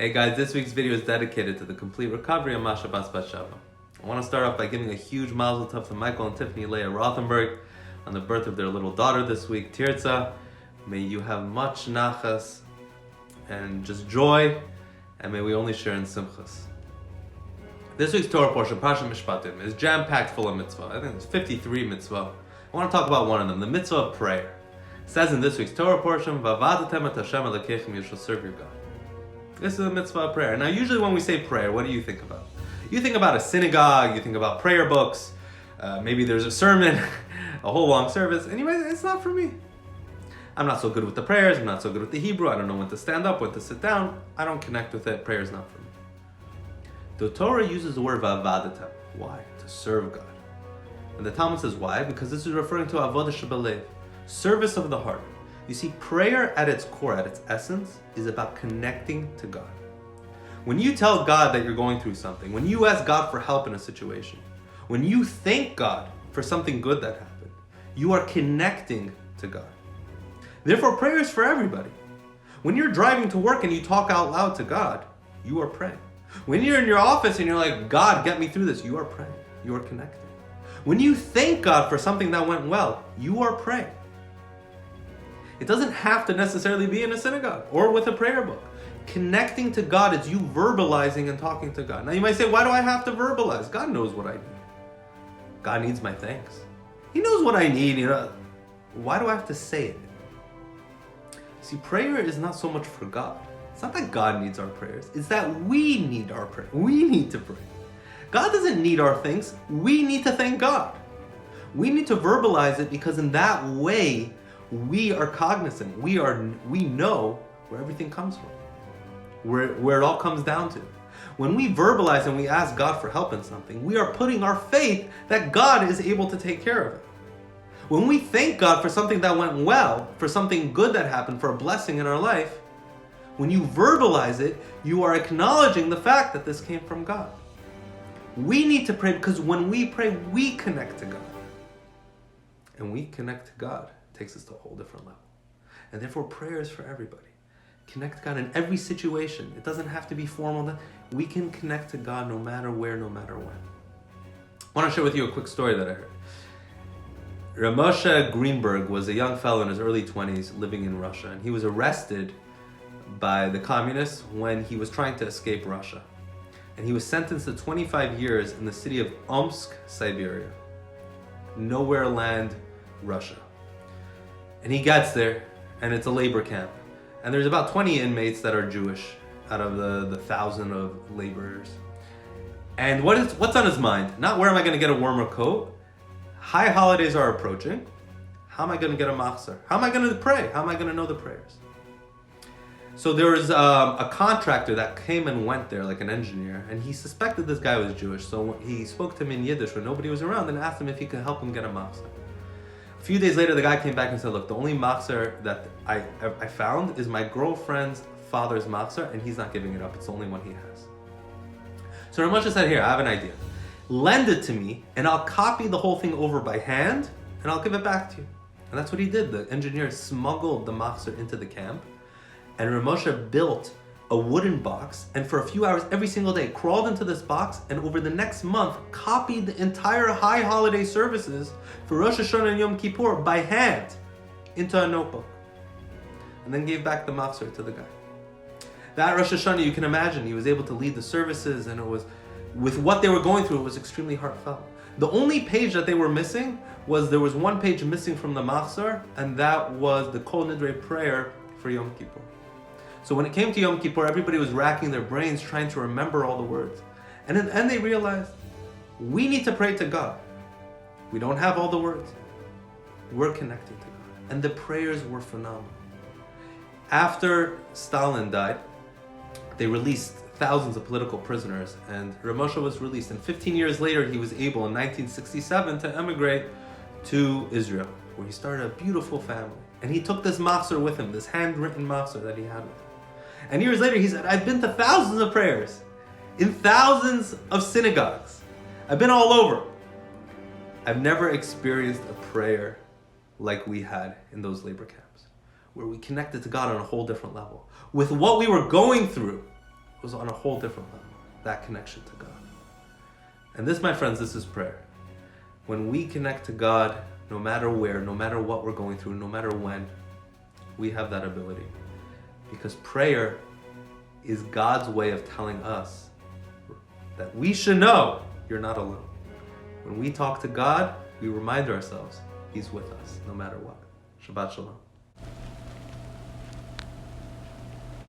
Hey guys, this week's video is dedicated to the complete recovery of Masha Bas Batsheva. I want to start off by giving a huge mazel tov to Michael and Tiffany Leah Rothenberg on the birth of their little daughter this week, Tirza. May you have much nachas and just joy, and may we only share in simchas. This week's Torah portion, Parshat Mishpatim, is jam-packed full of mitzvah. I think it's 53 mitzvah. I want to talk about one of them, the mitzvah of prayer. It says in this week's Torah portion, V'avadetem et Hashem Elokeichem, you shall serve your God. This is a mitzvah of prayer. Now, usually when we say prayer, what do you think about? You think about a synagogue, you think about prayer books, maybe there's a sermon, a whole long service. Anyway, it's not for me. I'm not so good with the prayers, I'm not so good with the Hebrew, I don't know when to stand up, when to sit down. I don't connect with it, prayer is not for me. The Torah uses the word v'avadetem. Why? To serve God. And the Talmud says why? Because this is referring to avodah shebelev, service of the heart. You see, prayer at its core, at its essence, is about connecting to God. When you tell God that you're going through something, when you ask God for help in a situation, when you thank God for something good that happened, you are connecting to God. Therefore, prayer is for everybody. When you're driving to work and you talk out loud to God, you are praying. When you're in your office and you're like, God, get me through this, you are praying. You are connecting. When you thank God for something that went well, you are praying. It doesn't have to necessarily be in a synagogue or with a prayer book. Connecting to God is you verbalizing and talking to God. Now you might say, why do I have to verbalize? God knows what I need. God needs my thanks. He knows what I need. Why do I have to say it? See, prayer is not so much for God. It's not that God needs our prayers. It's that we need our prayer. We need to pray. God doesn't need our thanks. We need to thank God. We need to verbalize it because in that way, we are cognizant. We know where everything comes from, where it all comes down to. When we verbalize and we ask God for help in something, we are putting our faith that God is able to take care of it. When we thank God for something that went well, for something good that happened, for a blessing in our life, when you verbalize it, you are acknowledging the fact that this came from God. We need to pray because when we pray, we connect to God. And we connect to God. Takes us to a whole different level. And therefore prayer is for everybody. Connect to God in every situation. It doesn't have to be formal. We can connect to God no matter where, no matter when. I want to share with you a quick story that I heard. Ramosha Greenberg was a young fellow in his early 20s living in Russia, and he was arrested by the communists when he was trying to escape Russia. And he was sentenced to 25 years in the city of Omsk, Siberia. Nowhere land, Russia. And he gets there, and it's a labor camp. And there's about 20 inmates that are Jewish out of the 1,000 of laborers. And what's on his mind? Not where am I going to get a warmer coat? High holidays are approaching. How am I going to get a machzor? How am I going to pray? How am I going to know the prayers? So there was a contractor that came and went there, like an engineer, and he suspected this guy was Jewish. So he spoke to him in Yiddish when nobody was around and asked him if he could help him get a machzor. A few days later, the guy came back and said, look, the only machzor that I found is my girlfriend's father's machzor, and he's not giving it up. It's the only one he has. So Ramosha said, here, I have an idea. Lend it to me, and I'll copy the whole thing over by hand, and I'll give it back to you. And that's what he did. The engineer smuggled the machzor into the camp, and Ramosha built a wooden box, and for a few hours every single day, crawled into this box, and over the next month, copied the entire high holiday services for Rosh Hashanah and Yom Kippur by hand into a notebook. And then gave back the machzor to the guy. That Rosh Hashanah, you can imagine, he was able to lead the services, and it was, with what they were going through, it was extremely heartfelt. The only page that they were missing there was one page missing from the machzor, and that was the Kol Nidre prayer for Yom Kippur. So when it came to Yom Kippur, everybody was racking their brains trying to remember all the words. And in the end they realized, we need to pray to God. We don't have all the words. We're connecting to God. And the prayers were phenomenal. After Stalin died, they released thousands of political prisoners, and Ramosha was released. And 15 years later, he was able, in 1967, to emigrate to Israel, where he started a beautiful family. And he took this machzor with him, this handwritten machzor that he had with him. And years later, he said, I've been to thousands of prayers, in thousands of synagogues. I've been all over. I've never experienced a prayer like we had in those labor camps, where we connected to God on a whole different level. With what we were going through, was on a whole different level, that connection to God. And this, my friends, this is prayer. When we connect to God, no matter where, no matter what we're going through, no matter when, we have that ability. Because prayer is God's way of telling us that we should know you're not alone. When we talk to God, we remind ourselves He's with us no matter what. Shabbat Shalom.